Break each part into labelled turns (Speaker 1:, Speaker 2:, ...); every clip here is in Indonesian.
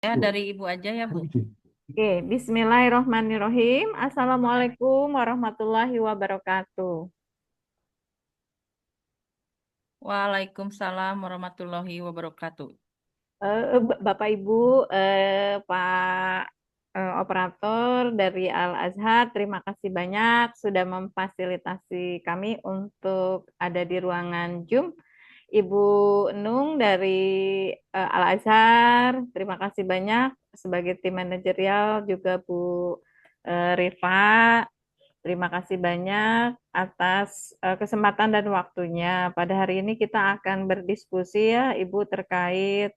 Speaker 1: Ya, dari Ibu aja ya, Bu.
Speaker 2: Oke, Bismillahirrohmanirrohim. Assalamualaikum warahmatullahi wabarakatuh.
Speaker 1: Waalaikumsalam warahmatullahi wabarakatuh.
Speaker 2: Bapak Ibu, Pak Operator dari Al Azhar, terima kasih banyak sudah memfasilitasi kami untuk ada di ruangan Zoom. Ibu Nung dari Al Azhar, terima kasih banyak sebagai tim manajerial juga Bu Rifa. Terima kasih banyak atas kesempatan dan waktunya. Pada hari ini kita akan berdiskusi ya, Ibu, terkait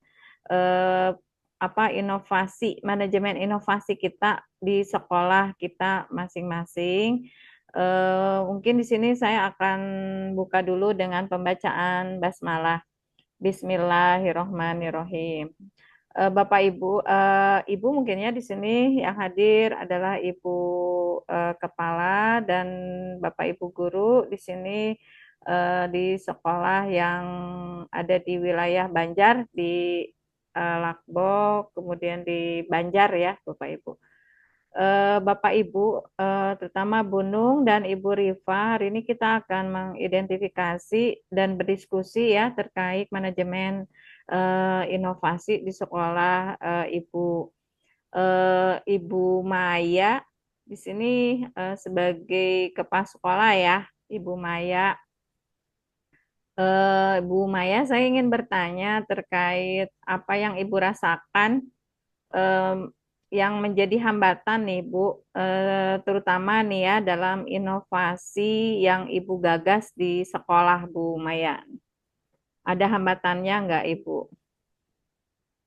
Speaker 2: eh, apa inovasi, manajemen inovasi kita di sekolah kita masing-masing. Mungkin di sini saya akan buka dulu dengan pembacaan basmalah. Bismillahirrohmanirrohim. Bapak Ibu, Ibu mungkinnya di sini yang hadir adalah Ibu Kepala dan Bapak Ibu Guru di sini di sekolah yang ada di wilayah Banjar di Lakbok, kemudian di Banjar ya Bapak Ibu. Bapak Ibu, terutama Bu Nung dan Ibu Rifa, hari ini kita akan mengidentifikasi dan berdiskusi ya terkait manajemen inovasi di sekolah Ibu. Ibu Maya di sini sebagai kepala sekolah ya, Ibu Maya. Bu Maya, saya ingin bertanya terkait apa yang Ibu rasakan em, yang menjadi hambatan nih Bu, terutama nih ya dalam inovasi yang Ibu gagas di sekolah Bu Maya. Ada hambatannya nggak Ibu?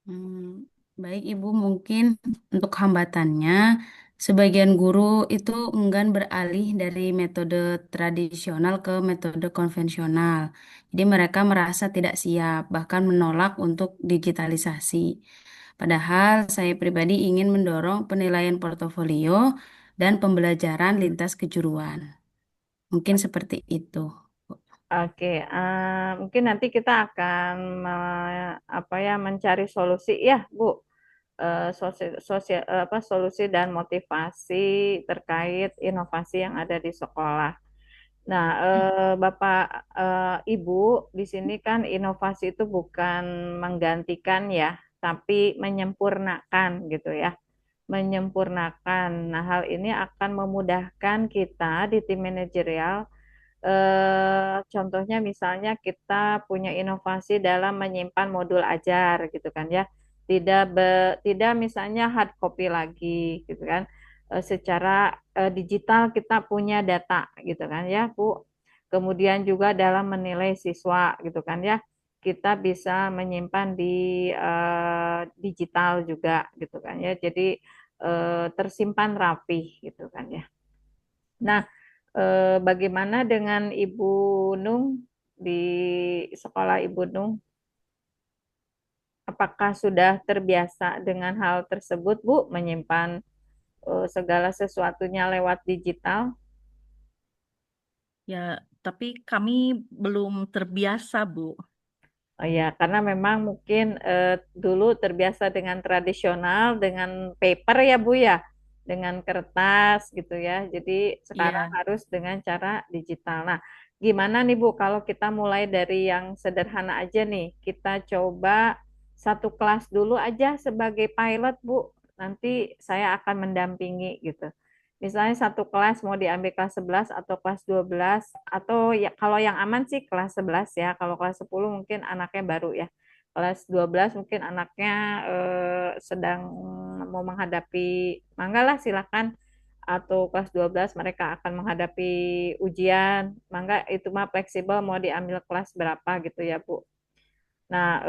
Speaker 1: Hmm, Baik, Ibu, mungkin untuk hambatannya, sebagian guru itu enggan beralih dari metode tradisional ke metode konvensional. Jadi mereka merasa tidak siap, bahkan menolak untuk digitalisasi. Padahal saya pribadi ingin mendorong penilaian portofolio dan pembelajaran lintas kejuruan. Mungkin seperti itu.
Speaker 2: Oke, mungkin nanti kita akan apa ya mencari solusi ya Bu, solusi dan motivasi terkait inovasi yang ada di sekolah. Nah, Bapak, Ibu, di sini kan inovasi itu bukan menggantikan ya, tapi menyempurnakan gitu ya, menyempurnakan. Nah, hal ini akan memudahkan kita di tim manajerial. Contohnya misalnya kita punya inovasi dalam menyimpan modul ajar gitu kan ya. Tidak misalnya hard copy lagi gitu kan. Secara digital kita punya data gitu kan ya, Bu. Kemudian juga dalam menilai siswa gitu kan ya. Kita bisa menyimpan di digital juga gitu kan ya. Jadi tersimpan rapih gitu kan ya. Nah, bagaimana dengan Ibu Nung di sekolah Ibu Nung? Apakah sudah terbiasa dengan hal tersebut, Bu, menyimpan segala sesuatunya lewat digital?
Speaker 1: Ya, tapi kami belum terbiasa, Bu.
Speaker 2: Oh ya, karena memang mungkin dulu terbiasa dengan tradisional, dengan paper ya Bu ya, dengan kertas gitu ya. Jadi sekarang
Speaker 1: Iya.
Speaker 2: harus dengan cara digital. Nah, gimana nih Bu kalau kita mulai dari yang sederhana aja nih, kita coba satu kelas dulu aja sebagai pilot Bu. Nanti saya akan mendampingi gitu. Misalnya satu kelas mau diambil kelas 11 atau kelas 12 atau ya kalau yang aman sih kelas 11 ya. Kalau kelas 10 mungkin anaknya baru ya. Kelas 12 mungkin anaknya sedang mau menghadapi mangga lah silakan atau kelas 12 mereka akan menghadapi ujian. Mangga itu mah fleksibel mau diambil kelas berapa gitu ya, Bu. Nah,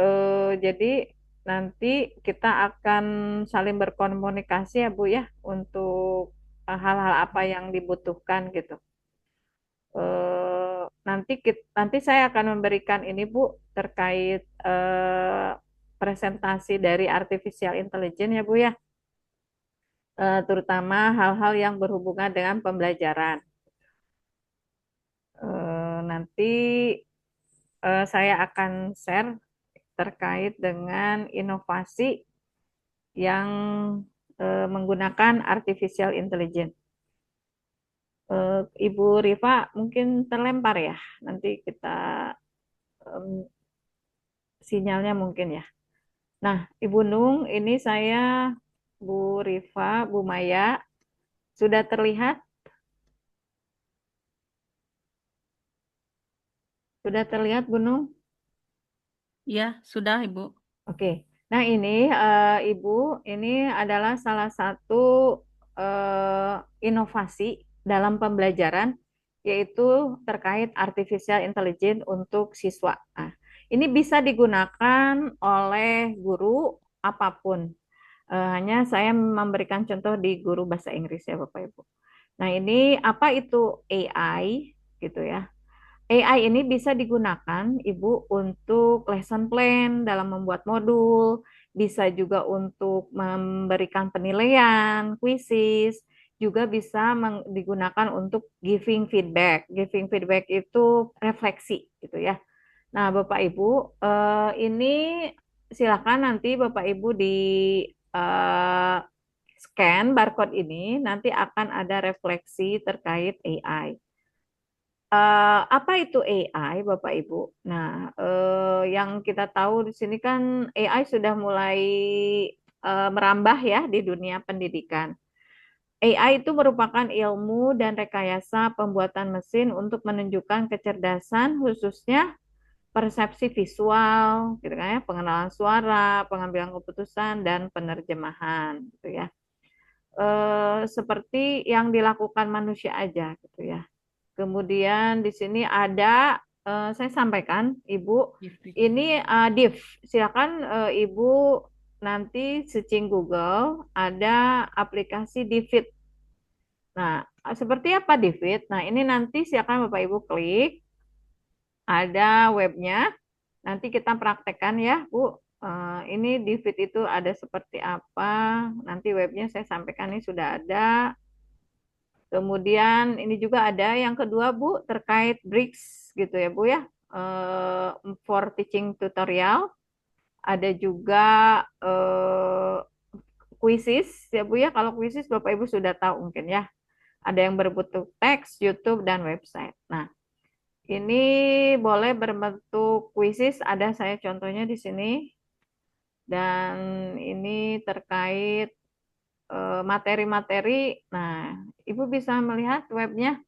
Speaker 2: jadi nanti kita akan saling berkomunikasi ya Bu ya untuk hal-hal apa yang dibutuhkan gitu. Nanti saya akan memberikan ini Bu terkait presentasi dari artificial intelligence ya Bu ya. Terutama hal-hal yang berhubungan dengan pembelajaran. Nanti saya akan share terkait dengan inovasi yang menggunakan artificial intelligence. Ibu Rifa mungkin terlempar ya. Nanti kita em, sinyalnya mungkin ya. Nah, Ibu Nung, ini saya Bu Rifa, Bu Maya, sudah terlihat? Sudah terlihat, Bu Nung?
Speaker 1: Ya, sudah, Ibu.
Speaker 2: Oke. Nah, ini Ibu, ini adalah salah satu inovasi dalam pembelajaran, yaitu terkait artificial intelligence untuk siswa. Nah, ini bisa digunakan oleh guru apapun. Hanya saya memberikan contoh di guru bahasa Inggris ya, Bapak Ibu. Nah, ini apa itu AI gitu ya. AI ini bisa digunakan, Ibu, untuk lesson plan dalam membuat modul, bisa juga untuk memberikan penilaian, quizzes, juga bisa digunakan untuk giving feedback. Giving feedback itu refleksi, gitu ya. Nah, Bapak Ibu, ini silakan nanti Bapak Ibu di eh, scan barcode ini, nanti akan ada refleksi terkait AI. Apa itu AI, Bapak Ibu? Nah, yang kita tahu di sini kan AI sudah mulai merambah ya di dunia pendidikan. AI itu merupakan ilmu dan rekayasa pembuatan mesin untuk menunjukkan kecerdasan khususnya persepsi visual, gitu kan ya, pengenalan suara, pengambilan keputusan dan penerjemahan, gitu ya. Seperti yang dilakukan manusia aja, gitu ya. Kemudian di sini ada saya sampaikan, Ibu, ini div. Silakan Ibu nanti searching Google ada aplikasi Divit. Nah, seperti apa Divit? Nah, ini nanti silakan Bapak Ibu klik, ada webnya. Nanti kita praktekkan ya, Bu. Ini Divit itu ada seperti apa? Nanti webnya saya sampaikan ini sudah ada. Kemudian ini juga ada yang kedua Bu terkait Bricks gitu ya Bu ya. Eh, for teaching tutorial. Ada juga eh, quizzes ya Bu ya. Kalau quizzes Bapak Ibu sudah tahu mungkin ya. Ada yang berbentuk teks, YouTube dan website. Nah, ini boleh berbentuk quizzes. Ada saya contohnya di sini. Dan ini terkait materi-materi. Nah, Ibu bisa melihat webnya.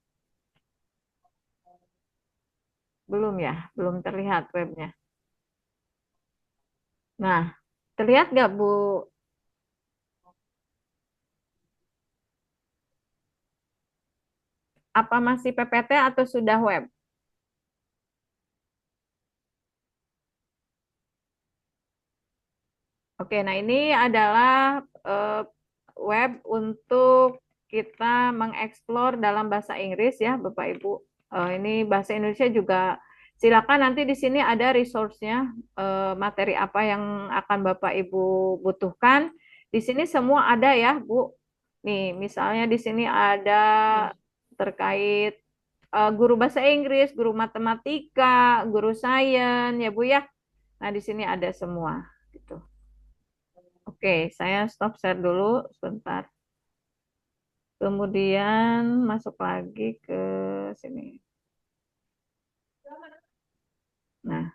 Speaker 2: Belum ya, belum terlihat webnya. Nah, terlihat nggak Bu? Apa masih PPT atau sudah web? Oke, nah ini adalah eh, web untuk kita mengeksplor dalam bahasa Inggris ya, Bapak Ibu. Ini bahasa Indonesia juga silakan nanti di sini ada resource-nya, materi apa yang akan Bapak Ibu butuhkan. Di sini semua ada ya, Bu. Nih, misalnya di sini ada terkait guru bahasa Inggris, guru matematika, guru sains, ya Bu ya. Nah, di sini ada semua gitu. Oke, saya stop share dulu sebentar. Kemudian masuk lagi ke sini. Nah,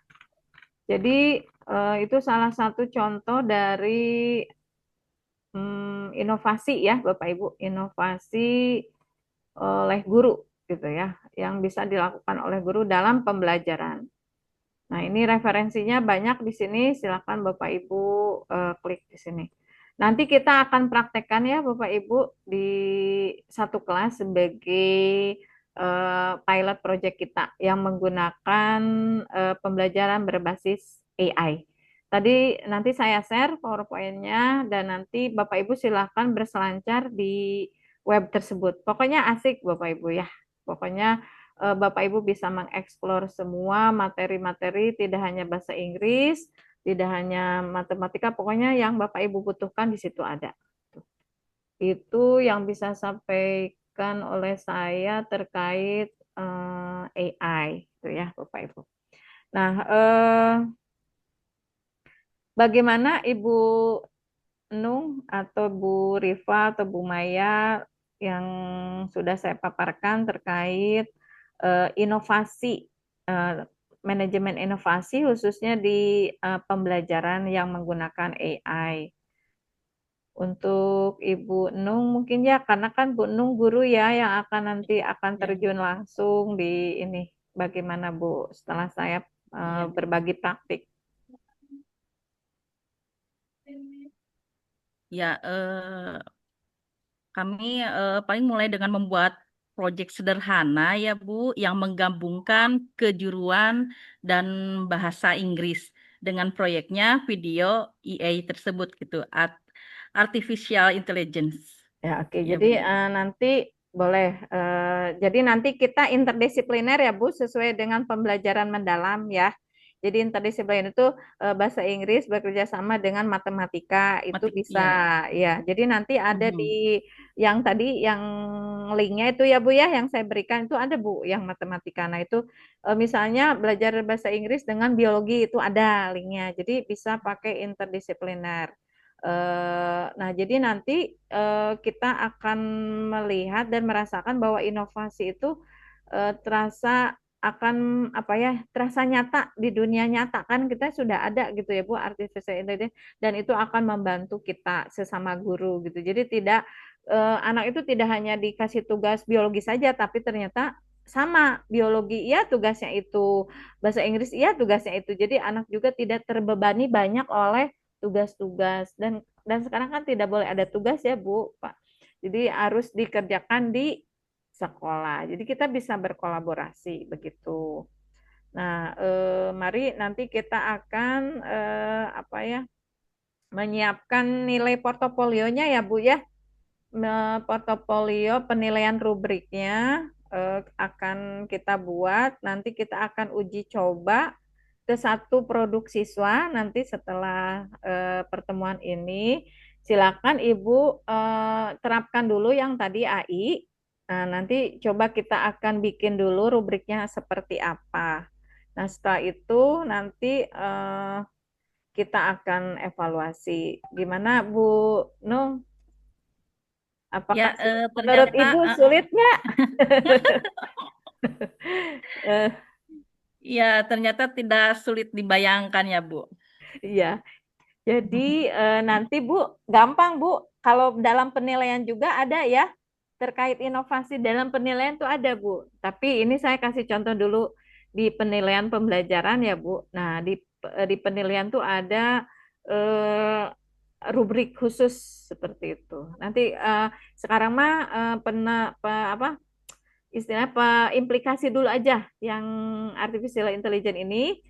Speaker 2: jadi itu salah satu contoh dari inovasi ya, Bapak Ibu, inovasi oleh guru gitu ya, yang bisa dilakukan oleh guru dalam pembelajaran. Nah, ini referensinya banyak di sini. Silakan Bapak Ibu klik di sini. Nanti kita akan praktekkan ya Bapak Ibu di satu kelas sebagai pilot project kita yang menggunakan pembelajaran berbasis AI. Tadi nanti saya share PowerPoint-nya dan nanti Bapak Ibu silakan berselancar di web tersebut. Pokoknya asik Bapak Ibu ya. Pokoknya Bapak Ibu bisa mengeksplor semua materi-materi, tidak hanya bahasa Inggris, tidak hanya matematika, pokoknya yang Bapak Ibu butuhkan di situ ada. Itu yang bisa sampaikan oleh saya terkait AI, itu ya Bapak Ibu. Nah, bagaimana Ibu Nung atau Bu Rifa atau Bu Maya yang sudah saya paparkan terkait inovasi, eh, manajemen inovasi khususnya di pembelajaran yang menggunakan AI. Untuk Ibu Nung mungkin ya karena kan Bu Nung guru ya yang akan nanti akan
Speaker 1: Ya,
Speaker 2: terjun langsung di ini. Bagaimana Bu setelah saya
Speaker 1: ya.
Speaker 2: berbagi praktik?
Speaker 3: Ya, kami paling mulai dengan membuat proyek sederhana ya Bu, yang menggabungkan kejuruan dan bahasa Inggris dengan proyeknya video EA tersebut gitu, Artificial Intelligence.
Speaker 2: Ya, oke.
Speaker 3: Ya
Speaker 2: Jadi
Speaker 3: Bu.
Speaker 2: nanti boleh. Jadi nanti kita interdisipliner ya, Bu, sesuai dengan pembelajaran mendalam ya. Jadi interdisipliner itu bahasa Inggris bekerja sama dengan matematika itu
Speaker 3: Matik,
Speaker 2: bisa
Speaker 3: ya.
Speaker 2: ya. Jadi nanti ada di
Speaker 3: Mhm.
Speaker 2: yang tadi yang linknya itu ya, Bu ya, yang saya berikan itu ada Bu yang matematika. Nah itu misalnya belajar bahasa Inggris dengan biologi itu ada linknya. Jadi bisa pakai interdisipliner. Nah, jadi nanti kita akan melihat dan merasakan bahwa inovasi itu terasa akan apa ya, terasa nyata di dunia nyata kan kita sudah ada gitu ya Bu artificial intelligence dan itu akan membantu kita sesama guru gitu. Jadi tidak anak itu tidak hanya dikasih tugas biologi saja tapi ternyata sama biologi iya tugasnya itu, bahasa Inggris iya tugasnya itu. Jadi anak juga tidak terbebani banyak oleh tugas-tugas dan sekarang kan tidak boleh ada tugas ya Bu Pak. Jadi harus dikerjakan di sekolah. Jadi kita bisa berkolaborasi begitu. Nah, mari nanti kita akan apa ya menyiapkan nilai portofolionya ya Bu ya. Portofolio penilaian rubriknya akan kita buat. Nanti kita akan uji coba ke satu produk siswa nanti setelah pertemuan ini. Silakan Ibu terapkan dulu yang tadi AI. Nah, nanti coba kita akan bikin dulu rubriknya seperti apa. Nah, setelah itu nanti kita akan evaluasi. Gimana Bu Nung?
Speaker 3: Ya,
Speaker 2: Apakah menurut
Speaker 3: ternyata
Speaker 2: Ibu sulit nggak? Eh,
Speaker 3: ya ternyata tidak sulit dibayangkan ya Bu.
Speaker 2: iya. Jadi nanti Bu, gampang Bu. Kalau dalam penilaian juga ada ya, terkait inovasi dalam penilaian tuh ada Bu. Tapi ini saya kasih contoh dulu di penilaian pembelajaran ya Bu. Nah, di penilaian tuh ada rubrik khusus seperti itu. Nanti sekarang mah apa istilah implikasi dulu aja yang artificial intelligence ini.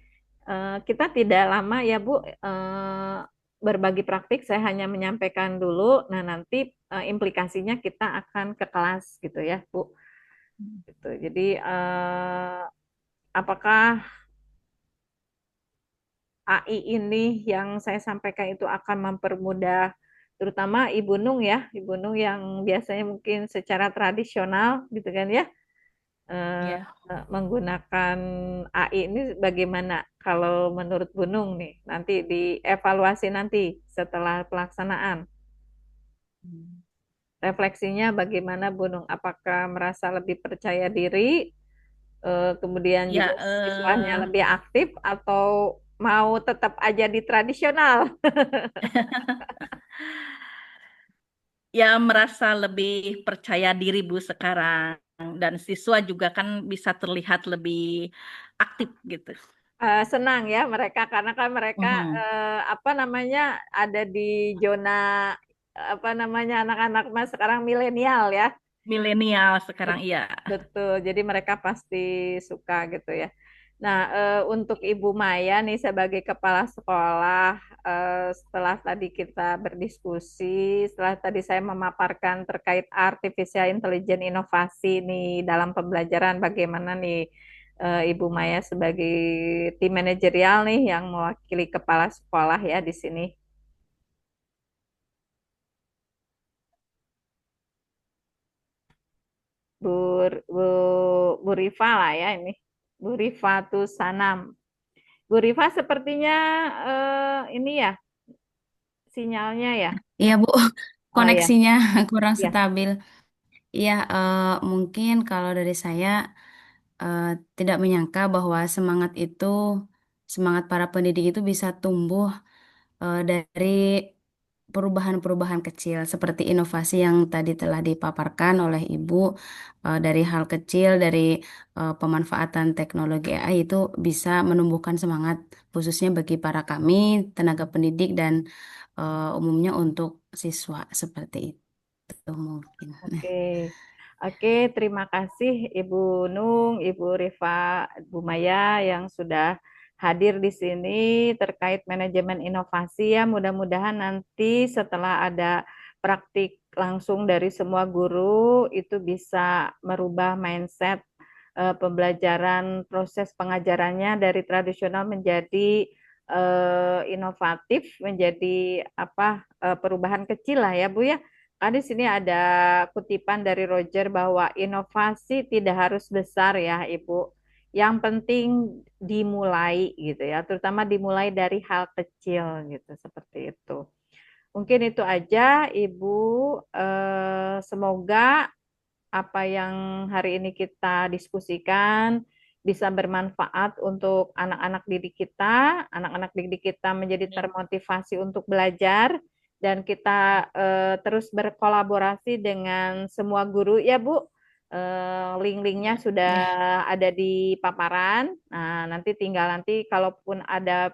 Speaker 2: Kita tidak lama ya Bu berbagi praktik, saya hanya menyampaikan dulu. Nah, nanti implikasinya kita akan ke kelas gitu ya Bu. Gitu. Jadi apakah AI ini yang saya sampaikan itu akan mempermudah terutama Ibu Nung ya, Ibu Nung yang biasanya mungkin secara tradisional gitu kan ya eh,
Speaker 3: Ya.
Speaker 2: menggunakan AI ini bagaimana kalau menurut Gunung nih nanti dievaluasi nanti setelah pelaksanaan refleksinya bagaimana Gunung apakah merasa lebih percaya diri kemudian juga
Speaker 3: Ya,
Speaker 2: siswanya lebih aktif atau mau tetap aja di tradisional.
Speaker 3: ya merasa lebih percaya diri Bu sekarang, dan siswa juga kan bisa terlihat lebih aktif gitu.
Speaker 2: Senang ya mereka karena kan mereka
Speaker 3: Mhm.
Speaker 2: apa namanya ada di zona apa namanya anak-anak mas sekarang milenial ya.
Speaker 3: Milenial sekarang iya.
Speaker 2: Betul, jadi mereka pasti suka gitu ya. Nah, untuk Ibu Maya nih sebagai kepala sekolah, setelah tadi kita berdiskusi, setelah tadi saya memaparkan terkait artificial intelligence inovasi nih dalam pembelajaran, bagaimana nih Ibu Maya sebagai tim manajerial nih yang mewakili kepala sekolah ya di sini. Bu, Bu, Bu Rifa lah ya ini. Bu Rifa Sanam. Bu Rifa sepertinya ini ya sinyalnya ya.
Speaker 1: Iya, Bu.
Speaker 2: Oh ya,
Speaker 1: Koneksinya kurang
Speaker 2: ya.
Speaker 1: stabil. Iya, mungkin kalau dari saya eh, tidak menyangka bahwa semangat para pendidik itu bisa tumbuh dari perubahan-perubahan kecil seperti inovasi yang tadi telah dipaparkan oleh Ibu, dari hal kecil, dari pemanfaatan teknologi AI itu bisa menumbuhkan semangat khususnya bagi para kami, tenaga pendidik dan umumnya untuk siswa seperti itu mungkin.
Speaker 2: Oke, oke. Terima kasih Ibu Nung, Ibu Rifa, Bu Maya yang sudah hadir di sini terkait manajemen inovasi ya. Mudah-mudahan nanti setelah ada praktik langsung dari semua guru itu bisa merubah mindset pembelajaran proses pengajarannya dari tradisional menjadi inovatif, menjadi apa perubahan kecil lah ya Bu ya. Kan di sini ada kutipan dari Roger bahwa inovasi tidak harus besar ya, Ibu. Yang penting dimulai gitu ya, terutama dimulai dari hal kecil gitu, seperti itu. Mungkin itu aja, Ibu. Semoga apa yang hari ini kita diskusikan bisa bermanfaat untuk anak-anak didik kita menjadi
Speaker 3: Ya.
Speaker 2: termotivasi untuk belajar dan kita terus berkolaborasi dengan semua guru ya Bu. Link-linknya
Speaker 3: Ya.
Speaker 2: sudah
Speaker 1: Ya,
Speaker 2: ada di paparan. Nah, nanti tinggal nanti kalaupun ada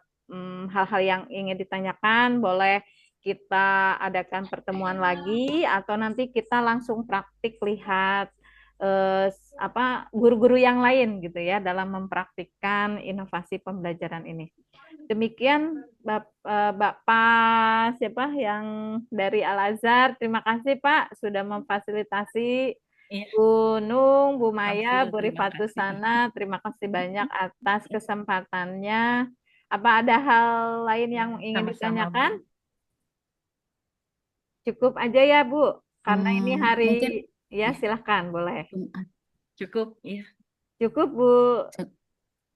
Speaker 2: hal-hal yang ingin ditanyakan boleh kita adakan pertemuan lagi atau nanti kita langsung praktik lihat apa guru-guru yang lain gitu ya dalam mempraktikkan inovasi pembelajaran ini. Demikian Bapak siapa yang dari Al-Azhar. Terima kasih Pak sudah memfasilitasi
Speaker 3: Iya,
Speaker 2: Bu Nung, Bu Maya,
Speaker 3: Alhamdulillah,
Speaker 2: Bu
Speaker 3: terima kasih.
Speaker 2: Rifatusana. Terima kasih banyak atas kesempatannya. Apa ada hal lain
Speaker 3: Ya,
Speaker 2: yang ingin
Speaker 3: sama-sama, Bu.
Speaker 2: ditanyakan? Cukup aja ya, Bu. Karena ini hari,
Speaker 1: mungkin
Speaker 2: ya
Speaker 1: ya,
Speaker 2: silahkan, boleh.
Speaker 1: Jumat.
Speaker 3: Cukup, ya.
Speaker 2: Cukup, Bu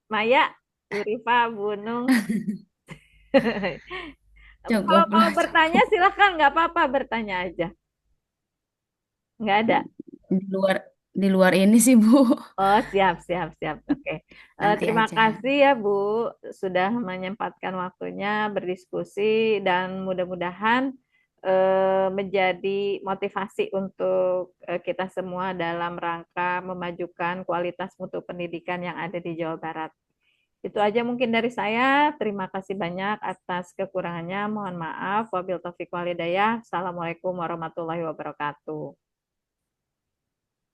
Speaker 2: Maya, Bu Rifa, Bu Nung. Kalau
Speaker 1: Cukup
Speaker 2: mau
Speaker 1: lah,
Speaker 2: bertanya,
Speaker 1: cukup.
Speaker 2: silahkan, nggak apa-apa, bertanya aja. Nggak ada.
Speaker 1: Di luar di luar ini sih, Bu.
Speaker 2: Oh, siap, siap, siap. Oke.
Speaker 1: Nanti
Speaker 2: Terima
Speaker 1: aja.
Speaker 2: kasih ya, Bu, sudah menyempatkan waktunya berdiskusi dan mudah-mudahan menjadi motivasi untuk kita semua dalam rangka memajukan kualitas mutu pendidikan yang ada di Jawa Barat. Itu aja mungkin dari saya. Terima kasih banyak atas kekurangannya. Mohon maaf. Wabil taufiq walhidayah. Assalamualaikum warahmatullahi wabarakatuh.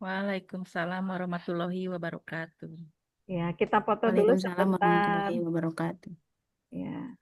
Speaker 3: Waalaikumsalam warahmatullahi wabarakatuh.
Speaker 2: Ya, kita foto dulu
Speaker 1: Waalaikumsalam
Speaker 2: sebentar.
Speaker 1: warahmatullahi wabarakatuh.
Speaker 2: Ya.